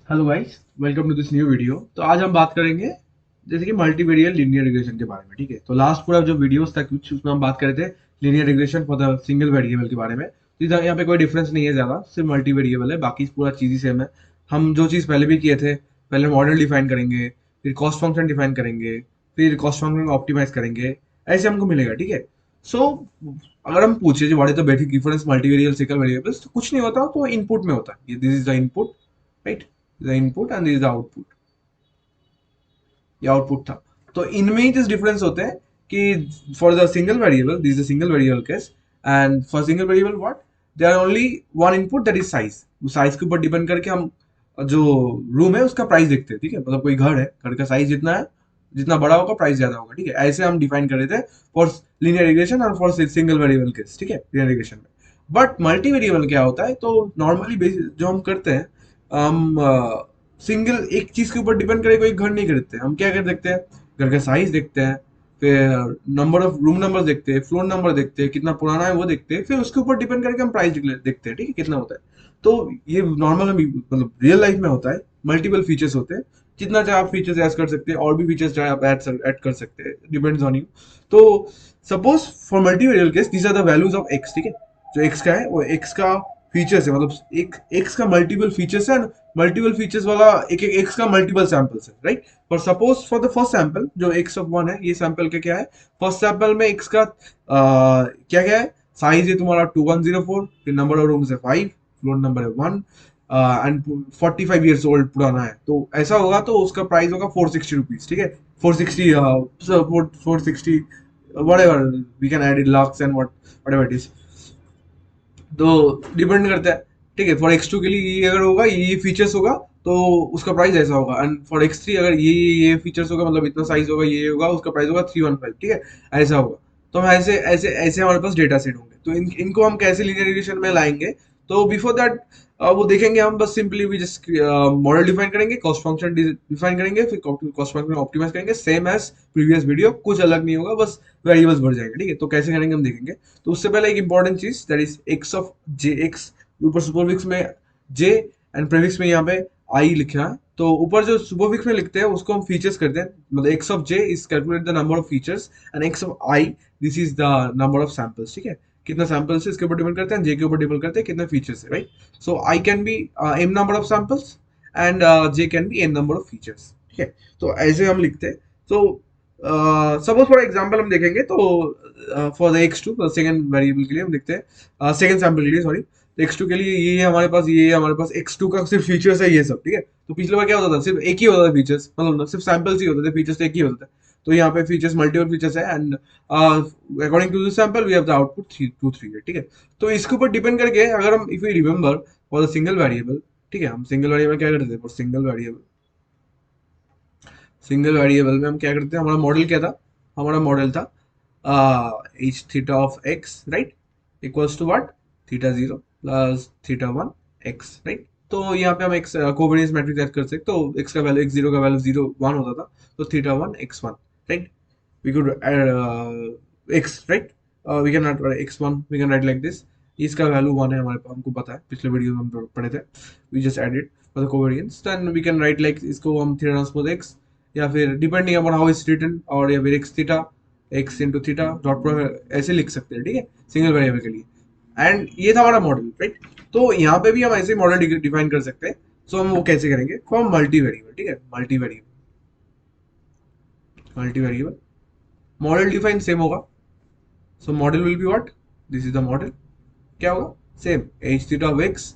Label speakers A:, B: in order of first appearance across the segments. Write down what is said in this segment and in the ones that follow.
A: Hello guys, welcome to this new video. तो आज हम बात करेंगे जैसे कि मल्टीवेरिएट लीनियर रिग्रेशन के बारे में। ठीक है, तो लास्ट पूरा जो वीडियोस था कुछ उसमें हम बात कर रहे थे linear regression for the single variable के बारे में। तो यहाँ पे कोई डिफरेंस नहीं है ज़्यादा, सिर्फ मल्टी वेरिएबल है, बाकी पूरा चीज़ ही सेम है। हम जो चीज़ पहले भी किए थे, पहले मॉडल डिफाइन करेंगे, फिर कॉस्ट फंक्शन डिफाइन करेंगे, फिर कॉस्ट फंक्शन को ऑप्टिमाइज करेंगे, ऐसे हमको मिलेगा। ठीक है, सो अगर हम पूछे जो what is the basic difference multivariable single variables, तो कुछ नहीं होता, तो इनपुट में होता है। This is the input, right? The input and this is the output. ये आउटपुट था। तो इनमें ही जिस डिफरेंस होते हैं कि for the single variable this is single variable case, and for single variable what, there are only one input that is size. उस साइज के ऊपर डिपेंड करके हम जो रूम है उसका प्राइस देखते हैं। ठीक है, मतलब कोई घर है, घर का साइज जितना है, जितना बड़ा होगा प्राइस ज्यादा होगा। ठीक है, ऐसे हम डिफाइन कर रहे थे फॉर लीनियर रिग्रेशन और फॉर सिंगल वेरिएबल केस। ठीक है, लीनियर रिग्रेशन में। बट मल्टी वेरिएबल क्या होता है, तो नॉर्मली जो हम करते हैं, हम सिंगल एक चीज के ऊपर डिपेंड करे कोई घर नहीं खरीदते। हम क्या कर देखते हैं, घर का साइज देखते हैं, फिर नंबर ऑफ रूम नंबर देखते हैं, फ्लोर नंबर देखते हैं, कितना पुराना है वो देखते हैं, फिर उसके ऊपर डिपेंड करके हम प्राइस देखते हैं। ठीक है, कितना होता है। तो ये नॉर्मल मतलब रियल लाइफ में होता है। मल्टीपल फीचर्स होते हैं, जितना चाहे आप फीचर्स ऐड कर सकते हैं, और भी फीचर्स चाहे आप ऐड कर सकते हैं, डिपेंड्स ऑन यू। तो suppose for multivariable case these are the values of X. ठीक है, जो एक्स का है वो एक्स का फीचर्स है, मतलब एक एक्स का मल्टीपल फीचर्स है, मल्टीपल फीचर्स वाला एक एक एक्स का मल्टीपल सैंपल्स है, right? For suppose for the first sample जो एक्स ऑफ वन है, ये सैंपल का क्या है, फर्स्ट सैंपल में एक्स का क्या क्या है, साइज है तुम्हारा 2104, फिर नंबर ऑफ रूम्स है 5, फ्लोर नंबर है 1, एंड 45 ईयर्स ओल्ड पुराना है। तो ऐसा होगा तो उसका प्राइस होगा 460 रुपीज। ठीक है, 460, 460, whatever we can add in lakhs and whatever it is। तो डिपेंड करता है। ठीक है, फॉर एक्स टू के लिए ये अगर होगा, ये फीचर्स होगा, तो उसका प्राइस ऐसा होगा। एंड फॉर एक्स थ्री अगर ये फीचर्स होगा, मतलब इतना साइज होगा, ये होगा, उसका प्राइस होगा 315। ठीक है, ऐसा होगा। तो हम ऐसे ऐसे ऐसे हमारे पास डेटा सेट होंगे। तो इनको हम कैसे लीनियर रिग्रेशन में लाएंगे, तो बिफोर दैट वो देखेंगे हम। बस simply we just model define करेंगे, कॉस्ट फंक्शन डिफाइन करेंगे, फिर कॉस्ट फंक्शन ऑप्टिमाइज करेंगे, सेम एज प्रीवियस वीडियो, कुछ अलग नहीं होगा, बस वेरिएबल्स बढ़ जाएंगे। ठीक है, तो कैसे करेंगे हम देखेंगे। तो उससे पहले एक इंपॉर्टेंट चीज, that is x of J x. ऊपर सुपरफिक्स में जे एंड प्रीफिक्स में यहाँ पे आई लिखा है। तो ऊपर जो सुपरफिक्स में लिखते हैं उसको हम फीचर्स करते हैं, मतलब x of J is calculate the number of features, and x of I this is the number of samples. ठीक है, कितना सैंपल्स है इसके ऊपर डिपेंड करते हैं, जे के ऊपर डिपेंड करते हैं कितने फीचर्स है, right? So I can be M number of samples, and J can be N number of features. ठीक है, तो ऐसे हम लिखते हैं। तो सपोज फॉर एग्जांपल हम देखेंगे, तो for the X two second variable के लिए हम देखते हैं, सेकंड सैंपल के लिए, सॉरी। तो एक्स टू के लिए ये हमारे पास, ये हमारे पास एक्स टू का सिर्फ फीचर्स है ये सब। ठीक है, तो पिछले बार क्या होता था, सिर्फ एक ही होता था फीचर्स, मतलब ना सिर्फ सैंपल्स ही होते थे, फीचर्स तो एक ही होता था। तो यहाँ पे फीचर्स मल्टीपल फीचर्स है, and according to the sample we have the output 3 2 3 है। ठीक है, तो इसके ऊपर डिपेंड करके अगर हम, if you remember for the single variable, ठीक है, हम सिंगल वेरिएबल क्या करते थे, फॉर सिंगल वेरिएबल में हम क्या करते हैं, हमारा मॉडल क्या था, हमारा मॉडल था H theta of X, right, equals to what, theta zero plus theta one x, right? तो यहाँ पे हम एक्स कोवेरियंस मैट्रिक्स ऐड कर सकते, तो एक्स का वैल्यू, एक्स जीरो का वैल्यू जीरो वन होता था, तो theta one x one, right? We could x, right? We can not x one, we can write like this. इसका वैल्यू वन है हमारे पास, हमको पता है, पिछले वीडियो में हम पढ़े थे। We just added for the covariance, then we can write like, इसको हम थीटा ट्रांसपोज एक्स, या फिर depending upon how is written, और या फिर x theta, x into theta dot product, ऐसे लिख सकते हैं। ठीक है, सिंगल वेरिएबल के लिए। एंड ये था हमारा मॉडल, राइट? तो यहाँ पे भी हम ऐसे मॉडल डिफाइन कर सकते हैं। सो हम वो कैसे करेंगे, फॉर मल्टी वेरिएबल। ठीक है, multi variable, multi variable model define same होगा। So model will be what, this is the model. क्या होगा, same H theta of x,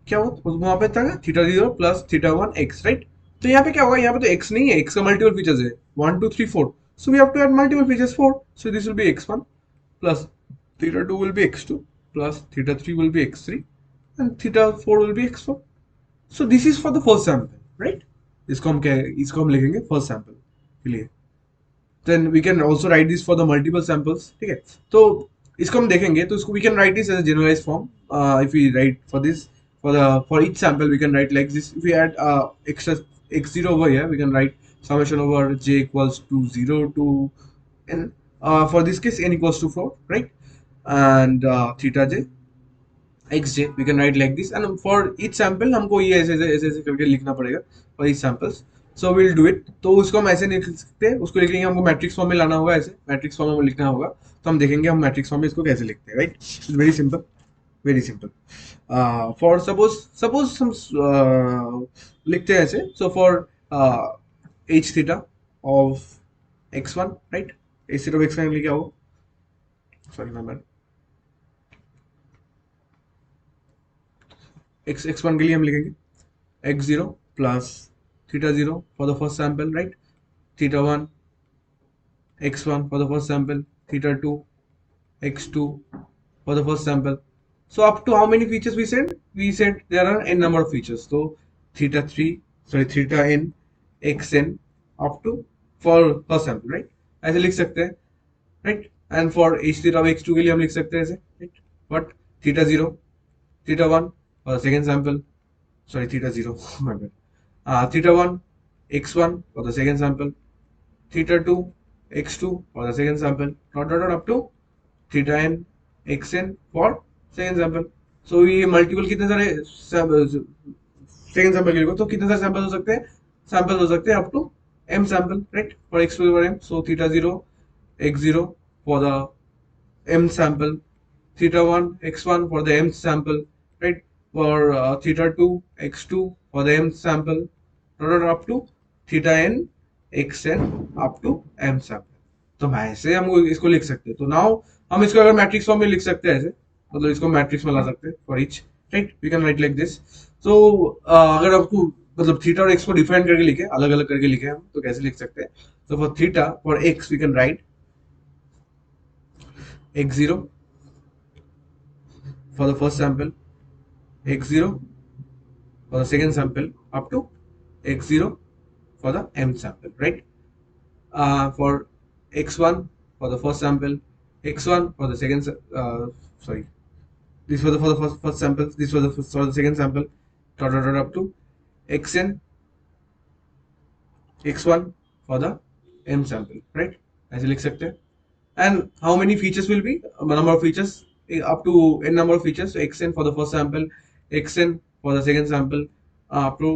A: क्या होगा वहां पे था theta zero plus theta one x, right? तो यहाँ पे क्या होगा, यहाँ पे तो एक्स नहीं है, एक्स का मल्टीपल फीचर्स है, 1 2 3 4, so we have to add multiple features 4, so this will be x one plus theta 2 will be x2 plus theta 3 will be x3 and theta 4 will be x4. So this is for the first sample, right? इसको हम लिखेंगे first sample के लिए। Then we can also write this for the multiple samples. ठीक है, तो इसको हम देखेंगे, तो इसको we can write this as generalise form. If we write for this, for each sample we can write like this. If we add extra x0 over here, we can write summation over j equals to 0 to n, for this case n equals to 4, right? And theta j, xj we can write like this, and for each sample हमको ये ऐसे करके लिखना पड़ेगा for each samples. So we'll do it. तो उसको हम ऐसे नहीं लिख सकते, उसको लिखेंगे हमको मैट्रिक्स फॉर्म में लाना होगा, ऐसे मैट्रिक्स फॉर्म में लिखना होगा. तो हम देखेंगे हम मैट्रिक्स फॉर्म में इसको कैसे लिखते हैं, right. It's very simple, very simple. For suppose हम लिखते हैं ऐसे. So for h theta of x1, right. h theta of x1 लिखा हो, सॉरी मैं x1 के लिए हम लिखेंगे x0 plus theta 0 for the first sample, right? Theta 1 x1 for the first sample, theta 2 x2 for the first sample. So up to how many features we said? We said there are n number of features. So theta 3, sorry, theta n xn up to for first sample, right? ऐसे लिख सकते हैं, right? And for h theta x2 के लिए हम लिख सकते हैं ऐसे, right? What? Theta 0, theta 1 for the second sample, sorry, theta 0, my bad. Theta 1 x1 for the second sample, theta 2 x2 for the second sample, dot up to theta n xn for second sample. So ये multiple कितने सारे second sample के लिए, तो कितने सारे sample हो सकते हैं, सैंपल हो सकते हैं up to m sample, right. For x to m, so theta 0 x0 for the m sample, theta 1 x1 for the m sample, right. For theta 2 x2 for the m sample, up to theta n xn up to m sample. तो ऐसे हम इसको लिख सकते हैं. तो now हम इसको अगर मैट्रिक्स फॉर्म में लिख सकते हैं ऐसे, मतलब इसको मैट्रिक्स में ला सकते हैं for each, right. We can write like this. तो अगर आपको मतलब थीटा और एक्स को डिफाइन करके लिखे, अलग अलग करके लिखे हम, तो कैसे लिख सकते हैं. तो for theta, for x we can write x0 for the first sample, x0 for the second sample, up to x0 for the m sample, right. For x1 for the first sample, x1 for the second, sorry, this was for the first sample, this was for the second sample, up to xn x1 for the m sample, right. ऐसे लिख सकते हैं. And how many features will be? Number of features up to n number of features. So xn for the first sample, xn for the second sample, up to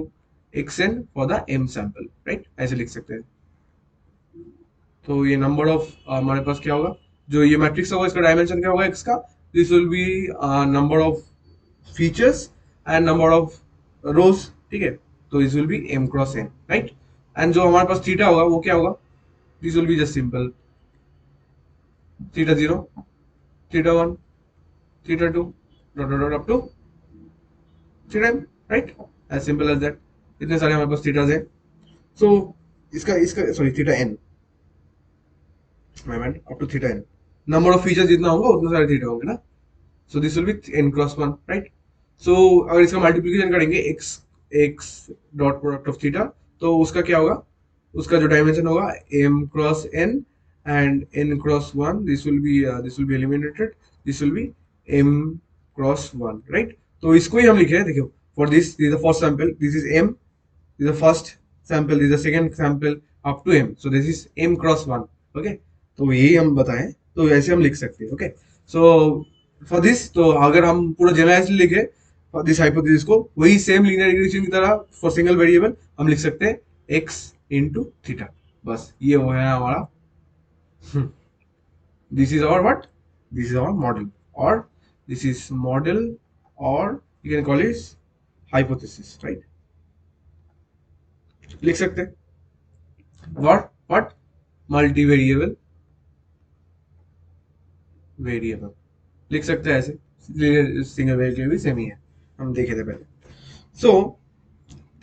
A: xn for the m sample, right? ऐसे लिख सकते हैं. तो ये number of हमारे पास क्या होगा, जो ये मैट्रिक्स होगा इसका डायमेंशन क्या होगा x का. This will B number of features and number of रोज, ठीक है. तो this will B m cross n, right. And जो हमारे पास थीटा होगा वो क्या होगा, this will be just simple theta 0, theta 1, theta 2, dot up to theta m, right. As simple as that. इतने सारे हमारे पास थीटास हैं. So इसका इसका sorry theta n, up to theta n, number of features जितना होगा उतने सारे थीटा होंगे ना. So this will be n cross 1, right. So अगर इसका मल्टीप्लिकेशन करेंगे x dot product of theta, तो उसका क्या होगा, उसका जो डायमेंशन होगा m cross n and n cross 1, this will be eliminated, this will be m cross 1, right. तो इसको ही हम लिख रहे हैं, देखियो. For this is the first sample, this is m, this is the first sample, this is the second sample up to m, so this is m cross 1, okay. तो यही हम बताएं, तो ऐसे हम लिख सकते हैं, ओके. सो फॉर दिस, तो अगर हम पूरा जनरलाइजली लिखे दिस हाइपोथेसिस को, वही सेम लीनियर रिग्रेशन की तरह फॉर सिंगल वेरिएबल हम लिख सकते हैं x into थीटा. बस ये वो है हमारा. This is our what? This is our model, or this is model, or you can call it hypothesis, right? लिख सकते हैं what multivariable वेरिएबल लिख सकते हैं ऐसे. सिंगल वेरिएबल भी सेम ही है, हम देखे थे पहले. सो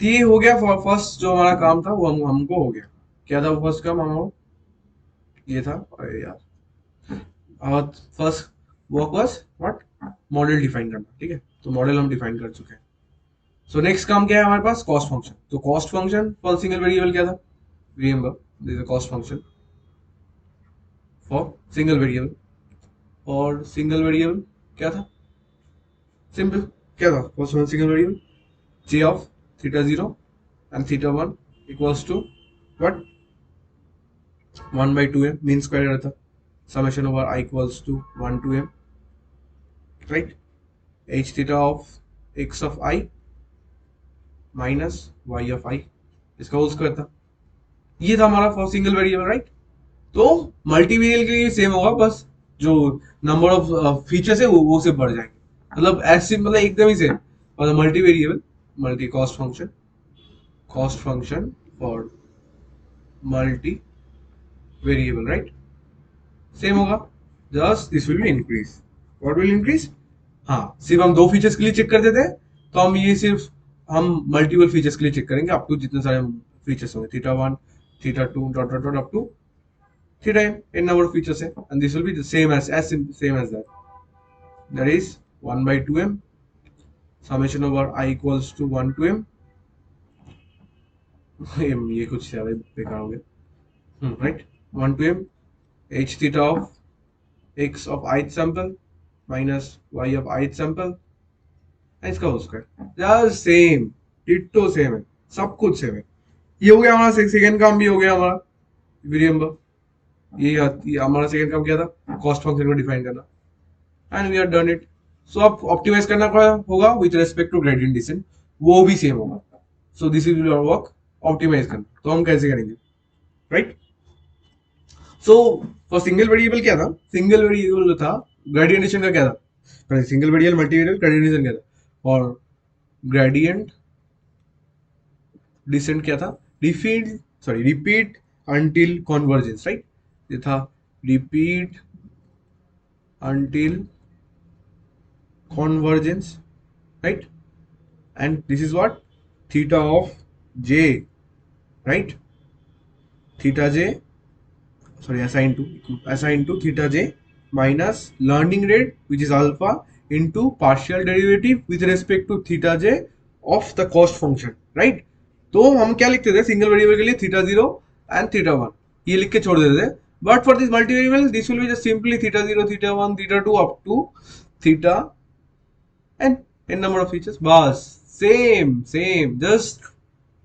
A: ये हो गया फॉर फर्स्ट, जो हमारा काम था वो हमको हो गया. क्या था वो फर्स्ट काम हमारा, ये था. अरे यार, first work was what, model define करना, ठीक है. तो मॉडल हम डिफाइन कर चुके हैं. सो नेक्स्ट काम क्या है हमारे पास, कॉस्ट फंक्शन. तो cost function for single variable क्या था, remember this is cost function for single variable. और सिंगल वेरिएबल क्या था, सिंपल क्या था, cost function single variable j of theta 0 and theta 1 equals to what, 1/2m mean square रहता, summation over I equals to 1 to m, right. H theta of x of I minus y of I, इसका whole square था। ये था हमारा first single variable, right. तो multivariable के लिए same होगा, बस जो नंबर ऑफ फीचर्स है वो से बढ़ जाएंगे, मतलब ऐसे मतलब एकदम ही सेम। और multivariable multi cost function for multi variable, right, same होगा, just this will be increase. What will increase? हाँ, सिर्फ हम दो फीचर्स के लिए चेक करते थे, तो हम ये सिर्फ हम मल्टीपल फीचर्स के लिए चेक करेंगे, अप टू जितने सारे फीचर्स होंगे, theta one theta two dot dot dot up to theta M, n number of features है, and this will be the same as same as that is 1/2m summation over I equals to 1 to m ये कुछ ज्यादा बेकार हो गया, right, 1 to m h theta of x of ith sample minus y of ith sample, इसका हो square, यार same, ditto same है, सब कुछ सेम है। ये हो गया हमारा सेकंड काम, भी हो गया हमारा, रिमेंबर ये हमारा सेकंड काम क्या था, कॉस्ट फंक्शन को डिफाइन करना, and we are done it. So अब ऑप्टिमाइज करना होगा with respect to gradient descent, वो भी सेम होगा। So this is your work, optimize करना। तो हम कैसे करेंगे, right. So for single variable क्या था, सिंगल वेरिएबल जो था ग्रेडियंट डिसेंट का क्या था, single variable multivariable gradient descent क्या था, और ग्रेडियंट डिसेंट क्या था, रिपीट अंटिल कॉन्वर्जेंस, राइट। ये था repeat until convergence, right, and this is what theta of j, right, theta j, sorry, assigned to theta j minus learning rate which is alpha into partial derivative with respect to theta j of the cost function, right। तो हम क्या लिखते थे single variable के लिए, theta 0 and theta 1 ये लिख के छोड़ देते थे, but for this multi variable this will be just simply theta 0 theta 1 theta 2 up to theta and n number of features, बस same just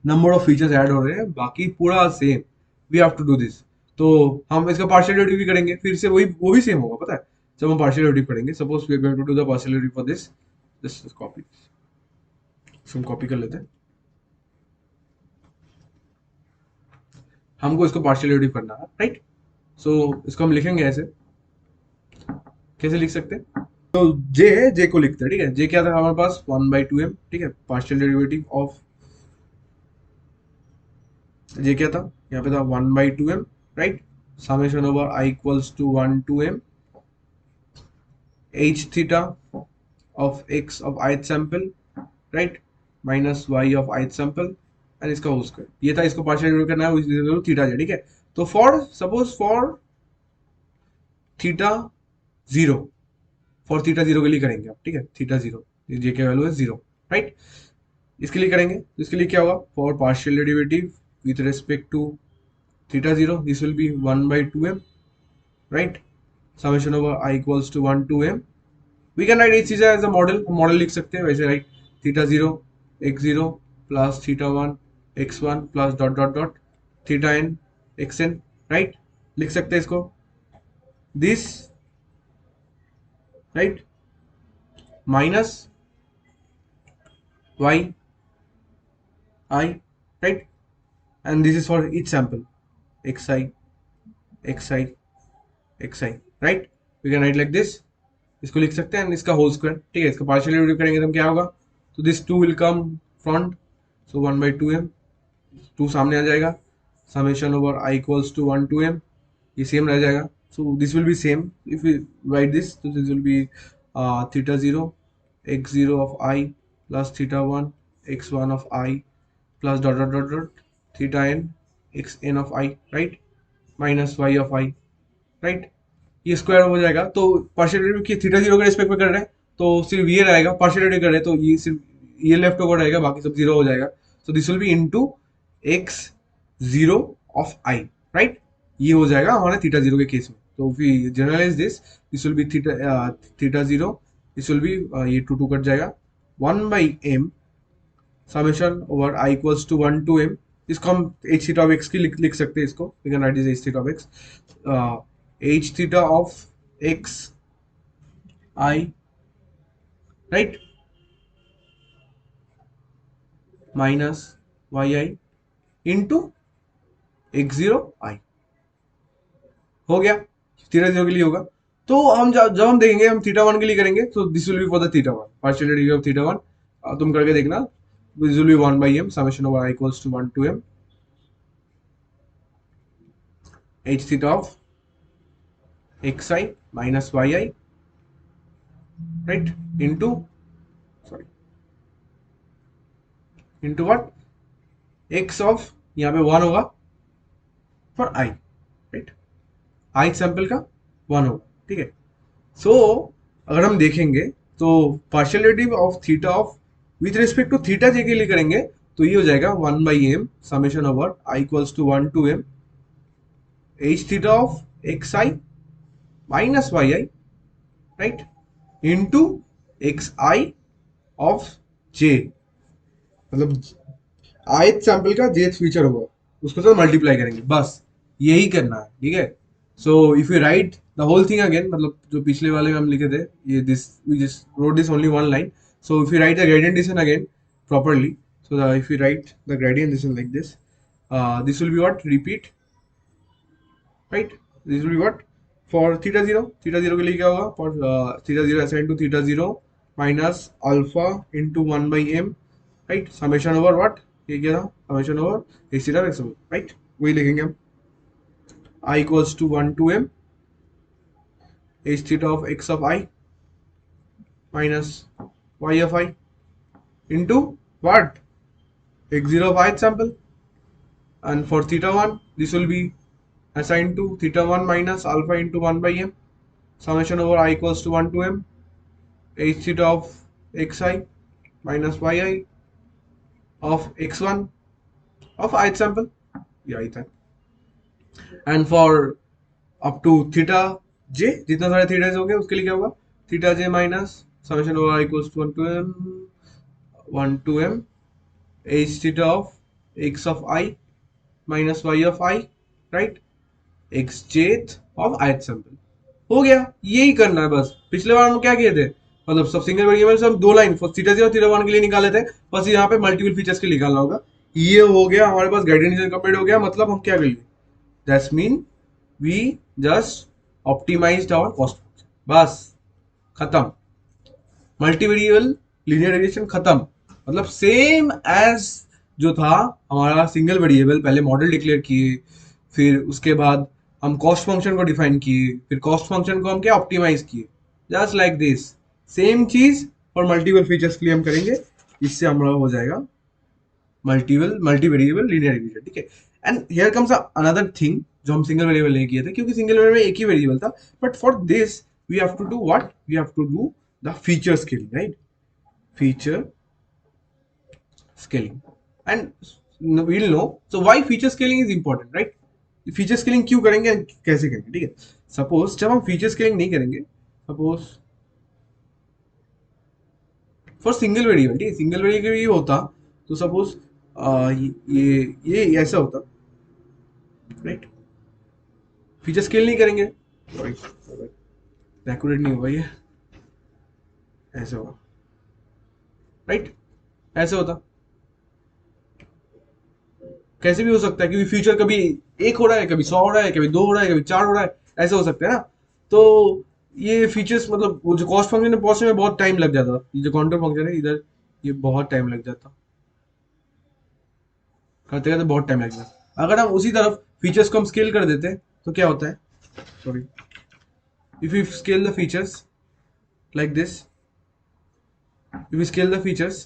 A: number of features add हो रहे हैं, बाकी पूरा same. We have to do this. तो हम इसका partial derivative भी करेंगे, फिर से वही वो भी सेम होगा, पता है। जब हम पार्शियल डेरिवेटिव करेंगे, suppose we are going to do the partial derivative for this, just copy, हम कॉपी कर लेते हैं, हमको इसको पार्शियल डेरिवेटिव करना है, राइट। सो इसको हम लिखेंगे ऐसे, कैसे लिख सकते हैं, तो जे को लिखते हैं, ठीक है। जे क्या था हमारे पास 1/2m, ठीक है, पार्शियल डेरिवेटिव ऑफ जे क्या था, यहाँ पे था 1/2m, right, summation over I equals to 1 to m h theta of x of ith sample, right, minus y of ith sample, and इसका होल स्क्वायर। ये था, इसको पार्शियल डेरिवेटिव करना है थीटा जे, ठीक है। तो फॉर थीटा 0, फॉर थीटा 0 के लिए करेंगे आप, ठीक है, थीटा 0, जे के वैल्यू है 0, राइट। इसके लिए करेंगे, इसके लिए क्या होगा, for partial derivative with respect to theta 0 this will be 1/2m, right, summation over I equals to 1 to m। we can write each चीज as a मॉडल लिख सकते हैं वैसे, right, theta 0 x0 plus theta 1 x1 plus dot dot dot theta n xn, right, लिख सकते हैं इसको this, right, minus y I, right, and this is for each sample xi xi xi, right, we can write like this, इसको लिख सकते हैं, इसका whole square, ठीक है। इसका पार्शियल डेरिवेटिव करेंगे तो क्या होगा, तो this 2 will come front, so 1/2m, 2 सामने आ जाएगा, summation over I equals to 1 to m, ये सेम रह जाएगा। So this will be same if you write this, तो this will be theta 0 x0 of I plus theta 1 x1 of I plus dot dot dot dot theta n xn of I, right, minus y of I, right, ये square हो जाएगा। तो partial derivative की theta 0 के respect में कर रहे हैं तो सिर्फ ये रहेगा, पार्शियल डेरिवेटिव कर रहे हैं तो ये सिर्फ ये लेफ्ट ओवर रहेगा, बाकी सब 0 हो जाएगा। So this will B into x0 of I, right, ये हो जाएगा हमारे थीटा 0 के केस में। तो we generalise this will be theta 0, this will be ये 2 कट जाएगा, 1/m summation over I equals to 1 to m, इसको हम h थीटा ऑफ x की लिख सकते हैं, इसको we can write this h theta of x, h theta of x I right, minus y i into x0 i. हो गया, theta zero के लिए होगा। तो हम जब हम देखेंगे, हम थीटा वन के लिए करेंगे, तो this will B for the theta one, partial derivative of theta one. तुम करके देखना, this will B 1 by m summation over I equals to 1 to m h theta of xi minus yi, right, into, sorry, into what, x of, यहाँ पे 1 होगा for i, right, i sample का 1 होगा, ठीक है। सो अगर हम देखेंगे तो partial derivative of theta of with respect to theta J के लिए करेंगे, तो ये हो जाएगा 1 by m summation over i equals to 1 to m h theta of xi minus yi, right, into xi of j, मतलब ith सैंपल का jth feature होगा, उसको साथ मल्टीप्लाई करेंगे, बस यही करना है, ठीक है। So if you write the whole thing again, मतलब जो पिछले वाले में हम लिखे थे, ये this we just wrote this only one line. So if you write the gradient distance again properly, so if you write the gradient descent like this will be what, repeat, right, this will be what for theta 0, theta 0 के लिए क्या होगा, for theta 0 assigned to theta 0 minus alpha into 1 by m, right, summation over what, ये क्या था, summation over h theta x, right, वही लिखेंगे हम, I equals to 1 to m h theta of x of I minus y of I into what, x0 of ith sample, and for theta 1 this will be assigned to theta 1 minus alpha into 1 by m summation over I equals to 1 to m h theta of xi minus yi of x1 of ith sample, yeah, ith, and for up to theta j, जितना सारे theta होंगे उसके लिए क्या होगा, theta j minus summation over I equals to 1 to m h theta of x of I minus y of I, right, x jth of ith sample। हो गया, यही करना है बस। पिछले बार हम क्या किए थे, मतलब सब सिंगल वेरिएबल से हम दो line theta zero theta one के लिए निकाले थे, बस यहाँ पे मल्टीपल फीचर्स के लिए निकालना होगा। ये हो गया हमारे पास, ग्रेडियंट कंप्लीट हो गया, मतलब हम क्या करेंगे, that's mean we just optimised our cost function, बस खत्म, मल्टीवेरिएबल लीनियर रिग्रेशन खत्म, मतलब सेम एज जो था हमारा सिंगल वेरिएबल, पहले मॉडल डिक्लेयर किए, फिर उसके बाद हम कॉस्ट फंक्शन को डिफाइन किए, फिर कॉस्ट फंक्शन को हम क्या ऑप्टिमाइज किए, जस्ट लाइक दिस, सेम चीज और मल्टीपल फीचर्स के लिए हम करेंगे, इससे हमारा हो जाएगा मल्टीवेरिएबल लीनियर रिग्रेशन, ठीक है। And here comes another thing जो हम सिंगल वेरिएबल नहीं किए थे, क्योंकि सिंगल वेरिएबल में एक ही वेरिएबल था, but for this we have to do what, we have to do the feature scaling, right, feature scaling, and we'll know so why feature scaling is important, right, feature scaling क्यों करेंगे, कैसे करेंगे, ठीक है। Suppose जब हम feature scaling नहीं करेंगे, सपोज फॉर सिंगल वेरिएबल, ठीक है, सिंगल वेरिएबल ये होता, तो सपोज ये ऐसा होता, राइट, फीचर स्केल नहीं करेंगे, एक्यूरेट नहीं होगा ये, ऐसा होगा, राइट, ऐसे होता, कैसे भी हो सकता है, क्योंकि फ्यूचर कभी एक हो रहा है, कभी 100 हो रहा है, कभी 2 हो रहा है, कभी 4 हो रहा है, ऐसे हो सकता है ना। तो ये फीचर्स, मतलब वो जो कॉस्ट फंक्शन में पहुंचने में बहुत टाइम लग जाता, ये जो काउंटर फंक्शन है इधर, ये बहुत टाइम लग जाता, करते करते बहुत टाइम लग जाता। अगर हम उसी तरफ फीचर्स को हम स्केल कर देते तो क्या होता है, sorry, if you scale the features like this, if we scale the features,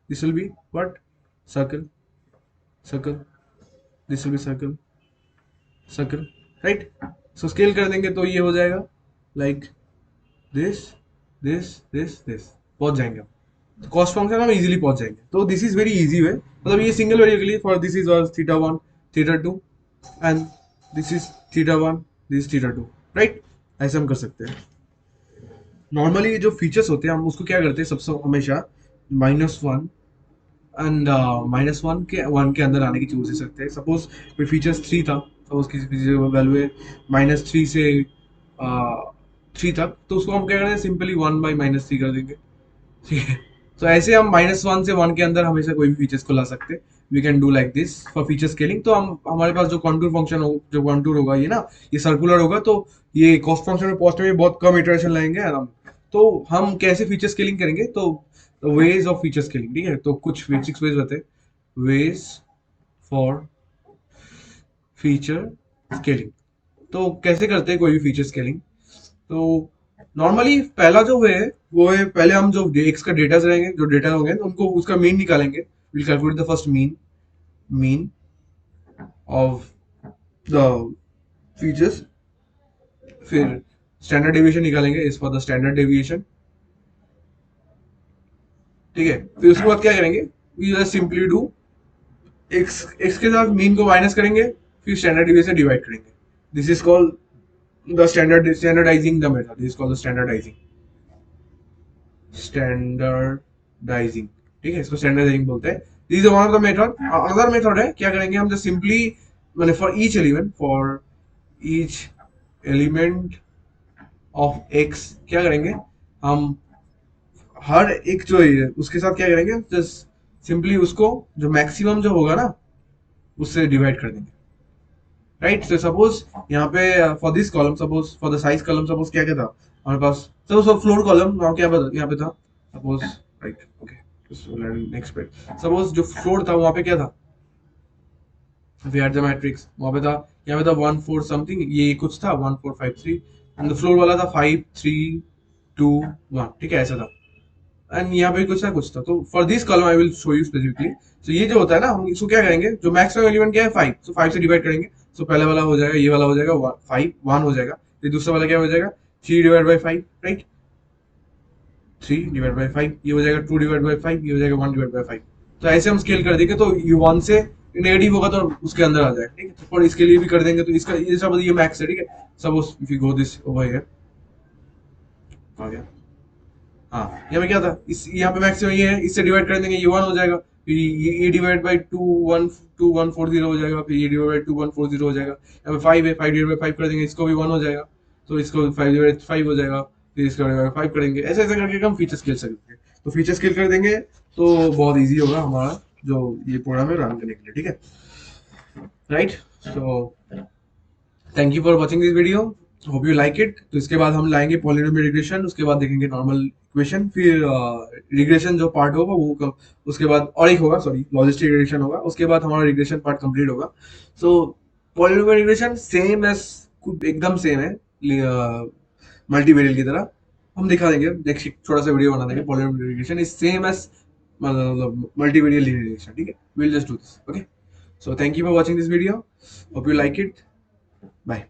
A: this will be what, circle, circle, this will be circle, circle, right, so scale कर देंगे तो ये हो जाएगा like this, this, this, this, पहुंच जाएंगे हम, cost function हम इजीली पहुंच जाएंगे। तो this is very easy way, मतलब ये सिंगल वेरिएबल के लिए, for this is theta 1 theta 2 and this is theta 1 this theta 2, right, ऐसे हम कर सकते हैं। नॉर्मली जो फीचर्स होते हैं हम उसको क्या करते हैं, सबसे हमेशा -1 एंड -1 के अंदर आने की कोशिश करते हैं। सपोज कोई फीचर्स 3 था, सपोज किसी फीचर का वैल्यू है -3 से 3 तक, तो उसको हम क्या करते हैं, सिंपली 1 by -3 कर देंगे, ठीक है। तो ऐसे हम -1 से 1 के अंदर हमेशा कोई भी फीचर्स को ला सकते हैं। We can do like this for feature scaling. तो हम हमारे पास जो कॉन्टूर फंक्शन हो, जो कॉन्टूर होगा ये ना, ये सर्कुलर होगा, तो ये कॉस्ट फंक्शन में पहुंचने में बहुत कम इटरेशन लगेंगे आराम। तो हम कैसे फीचर स्केलिंग करेंगे, तो वेज ऑफ फीचर स्केलिंग, ठीक है। तो कुछ बेसिक्स वेज होते हैं, वेज फॉर फीचर स्केलिंग। तो कैसे करते हैं कोई भी फीचर स्केलिंग। तो नॉर्मली पहला जो वे है वो है, पहले हम जो एक्स का डेटा रहेंगे, जो डेटा होंगे तो उनको उसका मीन निकालेंगे। Will calculate the first mean of the features. फिर स्टैंडर्ड डेविएशन निकालेंगे, इस फॉर द स्टैंडर्ड डेविएशन, ठीक है। फिर उसके बाद क्या करेंगे, we just simply do x x के साथ मीन को माइनस करेंगे, फिर स्टैंडर्ड डेविएशन डिवाइड करेंगे। This is called the standardising the method, this is called the standardising, ठीक है। इसको स्टैंडर्डाइजिंग बोलते हैं। This is one of the method. Another method है, क्या करेंगे हम, जस्ट सिंपली मैंने for each element of x क्या करेंगे हम, हर एक जो है उसके साथ क्या करेंगे, जस्ट सिंपली उसको जो मैक्सिमम जो होगा ना उससे डिवाइड कर देंगे, राइट। तो सपोज यहाँ पे for this column, suppose for the size column, suppose क्या क्या था हमारे पास, सपोज फ्लोर कॉलम क्या यहाँ पे था, suppose, right, okay, next page. Suppose जो फ्लोर था वहां पे क्या था, वी हैड द मैट्रिक्स, वहां पे था, यहाँ पे था 1 4 समथिंग, ये कुछ था 1 4 5 3, एंड द फ्लोर वाला था 5 3 2 1, ठीक है, ऐसा था। एंड यहाँ पे कुछ था तो for this column I will show you specifically. So ये जो होता है ना, हम इसको क्या करेंगे, जो मैक्सिमम एलिमेंट क्या है 5, सो 5 से डिवाइड करेंगे। सो पहले वाला हो जाएगा, ये वाला हो जाएगा 5 1 हो जाएगा, फिर दूसरा वाला क्या हो जाएगा 3 divide by 5, right, 3 divide by 5, ये हो जाएगा 2 डिवाइड बाई 5, ये हो जाएगा 1 डिवाइड बाई 5। तो ऐसे हम स्केल कर देंगे, तो ये 1 से नेगेटिव होगा तो उसके अंदर आ जाएगा, ठीक है। तो और इसके लिए भी कर देंगे, तो इसका ये सब ये मैक्स है, ठीक है। Suppose if you go this over here, आ गया, हाँ, यहाँ पे क्या था, इस यहाँ पे मैक्सिमम ये है, इससे डिवाइड कर देंगे, ये 1 हो जाएगा, फिर ये डिवाइड बाई 2 1 हो जाएगा, फिर ये डिवाइड बाई 2 1 4 0 हो जाएगा। यहाँ पे 5 है, 5 डिवाइड बाई 5 कर देंगे, इसको भी 1 हो जाएगा, तो इसको 5 डिवाइड 5 हो जाएगा, फिर इसका डिवाइड 5 करेंगे, ऐसे ऐसे करके हम फीचर स्केल सकते हैं। तो फीचर स्केल कर देंगे तो बहुत ईजी होगा हमारा जो ये प्रोग्राम है रन करने के लिए, ठीक है, right. So thank you for watching this video, hope you like it. तो इसके बाद हम लाएंगे पॉलिनोमियल रिग्रेशन, उसके बाद देखेंगे नॉर्मल इक्वेशन, फिर रिग्रेशन जो पार्ट होगा वो उसके बाद और एक होगा, सॉरी, लॉजिस्टिक रिग्रेशन होगा, उसके बाद हमारा रिग्रेशन पार्ट कंप्लीट होगा। सो पॉलिनोमियल रिग्रेशन सेम एज, एकदम सेम है मल्टीवेरिएट की तरह। हम दिखा देंगे नेक्स्ट छोटा सा वीडियो बना देंगे, polynomial regression is same as मतलब मल्टीवेरिएट लीनियर रिग्रेशन, ठीक है। Will just do this, okay. So thank you for watching this video, hope you like it, bye.